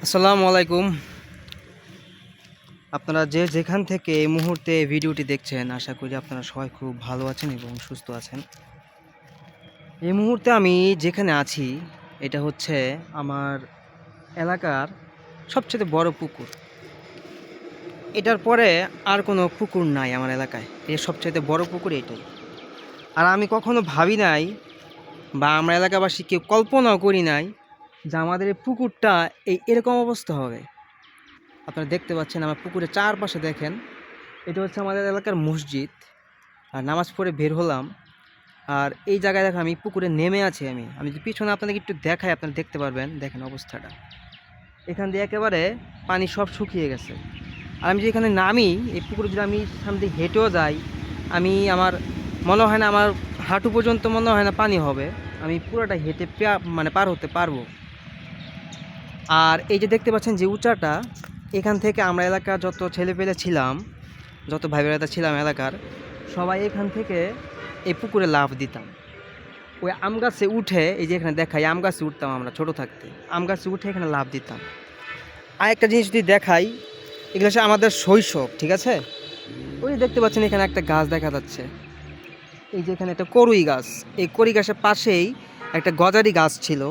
আসসালামু আলাইকুম। আপনারা যে যেখান থেকে এই মুহূর্তে ভিডিওটি দেখছেন, আশা করি আপনারা সবাই খুব ভালো আছেন এবং সুস্থ আছেন। এই মুহূর্তে আমি যেখানে আছি, এটা হচ্ছে আমার এলাকার সবচেয়ে বড় পুকুর। এটার পরে আর কোনো পুকুর নাই আমার এলাকায়। এর সবচাইতে বড় পুকুর এটাই। আর আমি কখনো ভাবি নাই বা আমরা এলাকাবাসী কেউ কল্পনাও করি নাই যে আমাদের এই পুকুরটা এরকম অবস্থা হবে। আপনারা দেখতে পাচ্ছেন আমার পুকুরের চারপাশে দেখেন। এটা হচ্ছে আমাদের এলাকার মসজিদ। আর নামাজ পড়ে বের হলাম। আর এই জায়গায় দেখেন আমি পুকুরে নেমে আছি আমি যদি পিছনে আপনাদেরকে একটু দেখাই, আপনারা দেখতে পারবেন। দেখেন অবস্থাটা, এখান দিয়ে একেবারে পানি সব শুকিয়ে গেছে। আর আমি যে এখানে নামি, এই পুকুরে যদি আমি সামনে দিয়ে হেঁটেও যাই, আমার মনে হয় না আমার হাঁটু পর্যন্ত মনে হয় না পানি হবে। আমি পুরোটা হেঁটে মানে পার হতে পারবো। আর এই যে দেখতে পাচ্ছেন যে উঁচাটা, এখান থেকে আমরা এলাকার যত ছেলেপেলে ছিলাম, যত ভাই বেড়াতা ছিলাম এলাকার, সবাই এখান থেকে এই পুকুরে লাফ দিতাম। ওই আম গাছে উঠে, এই যে এখানে দেখাই, আম গাছে উঠতাম আমরা ছোটো থাকতে। আম গাছে উঠে এখানে লাফ দিতাম। আর একটা জিনিস যদি দেখাই, এগুলো হচ্ছে আমাদের শৈশব, ঠিক আছে? ওই দেখতে পাচ্ছেন এখানে একটা গাছ দেখা যাচ্ছে। এই যে এখানে একটা কড়ুই গাছ, এই কড়ি গাছের পাশেই একটা গজারি গাছ ছিল।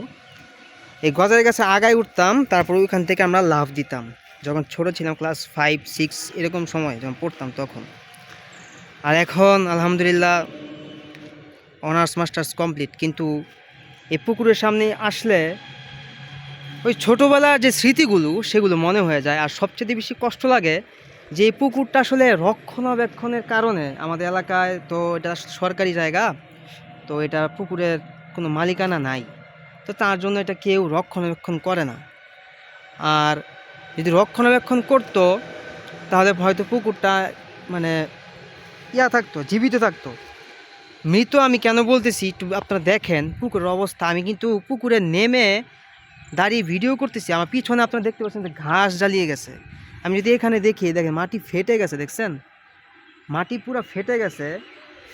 এই গজারি গাছে আগায় উঠতাম, তারপর ওইখান থেকে আমরা লাফ দিতাম। যখন ছোটো ছিলাম, ক্লাস 5-6 এরকম সময় যখন পড়তাম তখন। আর এখন আলহামদুলিল্লাহ অনার্স মাস্টার্স কমপ্লিট, কিন্তু এই পুকুরের সামনে আসলে ওই ছোটোবেলার যে স্মৃতিগুলো সেগুলো মনে হয়ে যায়। আর সবচেয়ে বেশি কষ্ট লাগে যে এই পুকুরটা আসলে রক্ষণাবেক্ষণের কারণে আমাদের এলাকায় তো এটা সরকারি জায়গা, তো এটা পুকুরের কোনো মালিকানা নাই, তো তার জন্য এটা কেউ রক্ষণাবেক্ষণ করে না। আর যদি রক্ষণাবেক্ষণ করতো তাহলে হয়তো পুকুরটা মানে থাকতো, জীবিত থাকতো। মৃত আমি কেন বলতেছি একটু আপনারা দেখেন পুকুরের অবস্থা। আমি কিন্তু পুকুরে নেমে দাঁড়িয়ে ভিডিও করতেছি, আমার পিছনে আপনারা দেখতে পাচ্ছেন যে ঘাস জ্বালিয়ে গেছে। আমি যদি এখানে দেখি, দেখেন মাটি ফেটে গেছে, দেখছেন মাটি পুরো ফেটে গেছে।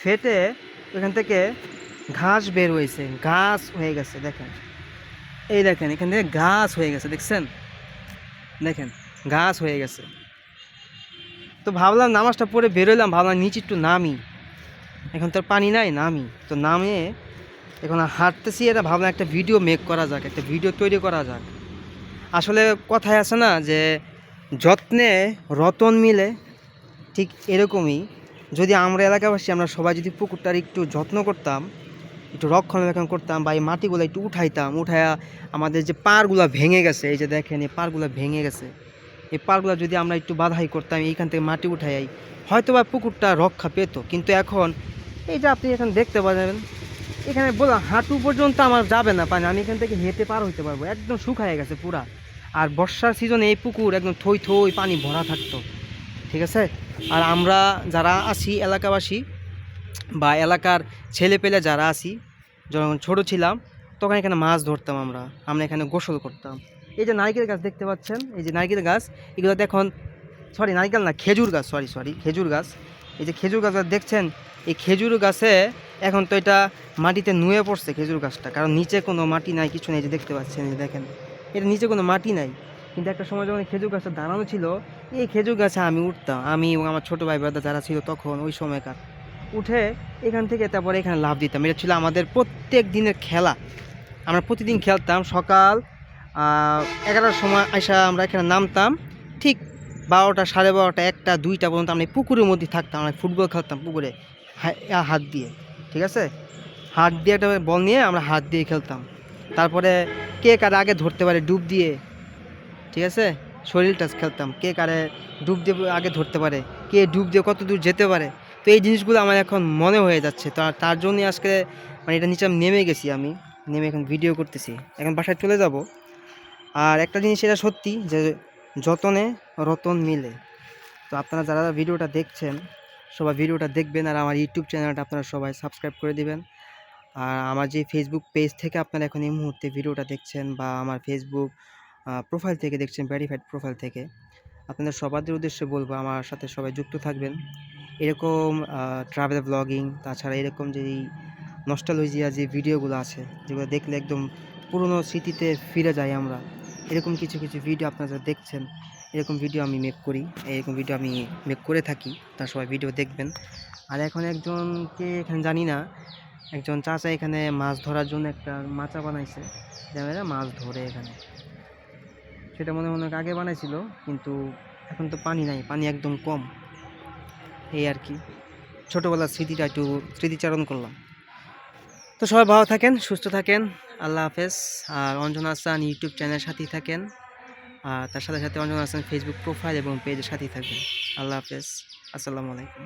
ফেটে এখান থেকে ঘাস বের হয়েছে, ঘাস হয়ে গেছে। দেখেন, এই দেখেন এখান থেকে ঘাস হয়ে গেছে, দেখছেন, দেখেন ঘাস হয়ে গেছে। তো ভাবলাম নামাজটা পড়ে বেরোলাম, ভাবলাম নিচে একটু নামি, এখন তো পানি নাই, নামি তো নামে এখন হাঁটতেছি। এটা ভাবলাম একটা ভিডিও মেক করা যাক, একটা ভিডিও তৈরি করা যাক। আসলে কথায় আছে না যে যত্নে রতন মিলে, ঠিক এরকমই যদি আমরা এলাকাবাসী আমরা সবাই যদি পুকুরটার একটু যত্ন করতাম, একটু রক্ষণাবেক্ষণ করতাম, বা এই মাটিগুলো একটু উঠাইতাম, উঠাইয়া আমাদের যে পাড়গুলো ভেঙে গেছে, এই যে দেখেন এই পাড়গুলো ভেঙে গেছে, এই পাড়গুলো যদি আমরা একটু বাধাই করতাম, এইখান থেকে মাটি উঠাই, হয়তো বা পুকুরটা রক্ষা পেত। কিন্তু এখন এই যে আপনি এখন দেখতে পাবেন, এখানে বললাম হাঁটু পর্যন্ত আমার যাবে না পানি, আমি এখান থেকে হেঁটে পার হইতে পারবো, একদম শুকায় গেছে পুরা। আর বর্ষার সিজনে এই পুকুর একদম থই থই পানি ভরা থাকতো, ঠিক আছে? আর আমরা যারা আছি এলাকাবাসী বা এলাকার ছেলেপেলে যারা আছি, যখন ছোট ছিলাম তখন এখানে মাছ ধরতাম, আমরা আমরা এখানে গোসল করতাম। এই যে নারকেল গাছ দেখতে পাচ্ছেন, এই যে নারকেল গাছ, এগুলোতে এখন সরি নারকেল না, খেজুর গাছ, সরি খেজুর গাছ। এই যে খেজুর গাছ দেখছেন, এই খেজুর গাছে এখন তো এটা মাটিতে নুয়ে পড়ছে খেজুর গাছটা, কারণ নিচে কোনো মাটি নাই, কিছু নেই। যে দেখতে পাচ্ছেন, এই দেখেন এটা নিচে কোনো মাটি নাই। কিন্তু একটা সময় যখন খেজুর গাছটা দাঁড়ানো ছিল, এই খেজুর গাছে আমি উঠতাম, আমি এবং আমার ছোটো ভাই ব্রাদার যারা ছিল তখন ওই সময়কার, উঠে এখান থেকে তারপরে এখানে লাফ দিতাম। এটা ছিল আমাদের প্রত্যেক দিনের খেলা। আমরা প্রতিদিন খেলতাম। সকাল 11টার সময় আসা আমরা এখানে নামতাম, ঠিক 12টা, 12:30, 1টা, 2টা পর্যন্ত আমরা এই পুকুরের মধ্যে থাকতাম। আমরা ফুটবল খেলতাম পুকুরে হাত দিয়ে, ঠিক আছে? হাত দিয়ে একটা বল নিয়ে আমরা হাত দিয়ে খেলতাম। তারপরে কে কারে আগে ধরতে পারে ডুব দিয়ে, ঠিক আছে, শরীর টাচ খেলতাম, কে কারে ডুব দিয়ে আগে ধরতে পারে, কে ডুব দিয়ে কত দূর যেতে পারে। তো এই জিনিসগুলো আমার এখন মনে হয়ে যাচ্ছে। তো তার জন্যই আজকে মানে এটা নিচে আমি নেমে গেছি, আমি নেমে এখন ভিডিও করতেছি, এখন বাসায় চলে যাব। আর একটা জিনিস এটা সত্যি যে যতনে রতন মিলে। তো আপনারা যারা ভিডিওটা দেখছেন সবাই ভিডিওটা দেখবেন, আর আমার ইউটিউব চ্যানেলটা আপনারা সবাই সাবস্ক্রাইব করে দিবেন। আর আমার যে ফেসবুক পেজ থেকে আপনারা এখন এই মুহূর্তে ভিডিওটা দেখছেন, বা আমার ফেসবুক প্রোফাইল থেকে দেখছেন, ভেরিফাইড প্রোফাইল থেকে, আপনাদের সবাদের উদ্দেশ্যে বলবো আমার সাথে সবাই যুক্ত থাকবেন। এরকম ট্রাভেল ব্লগিং, তাছাড়া এরকম যেই নস্টালজিয়া যে ভিডিওগুলো আছে, যেগুলো দেখলে একদম পুরনো স্মৃতিতে ফিরে যাই আমরা। এরকম কিছু কিছু ভিডিও আপনারা যারা দেখছেন, এরকম ভিডিও আমি মেক করি, এরকম ভিডিও আমি মেক করে থাকি। তার সবাই ভিডিও দেখবেন। আর এখন একজনকে এখানে জানি না, একজন চাচা এখানে মাছ ধরার জন্য একটা মাচা বানাইছে, যারা মাছ ধরে এখানে। সেটা মনে হয় অনেক আগে বানাইছিল, কিন্তু এখন তো পানি নাই, পানি একদম কম। এই আর কি, ছোটোবেলার স্মৃতিটা একটু স্মৃতিচারণ করলাম। তো সবাই ভালো থাকেন, সুস্থ থাকেন। আল্লাহ হাফেজ। আর অঞ্জন হাসান ইউটিউব চ্যানেলের সাথেই থাকেন। আর তার সাথে সাথে অঞ্জন হাসান ফেসবুক প্রোফাইল এবং পেজের সাথেই থাকবেন। আল্লাহ হাফেজ। আসসালামু আলাইকুম।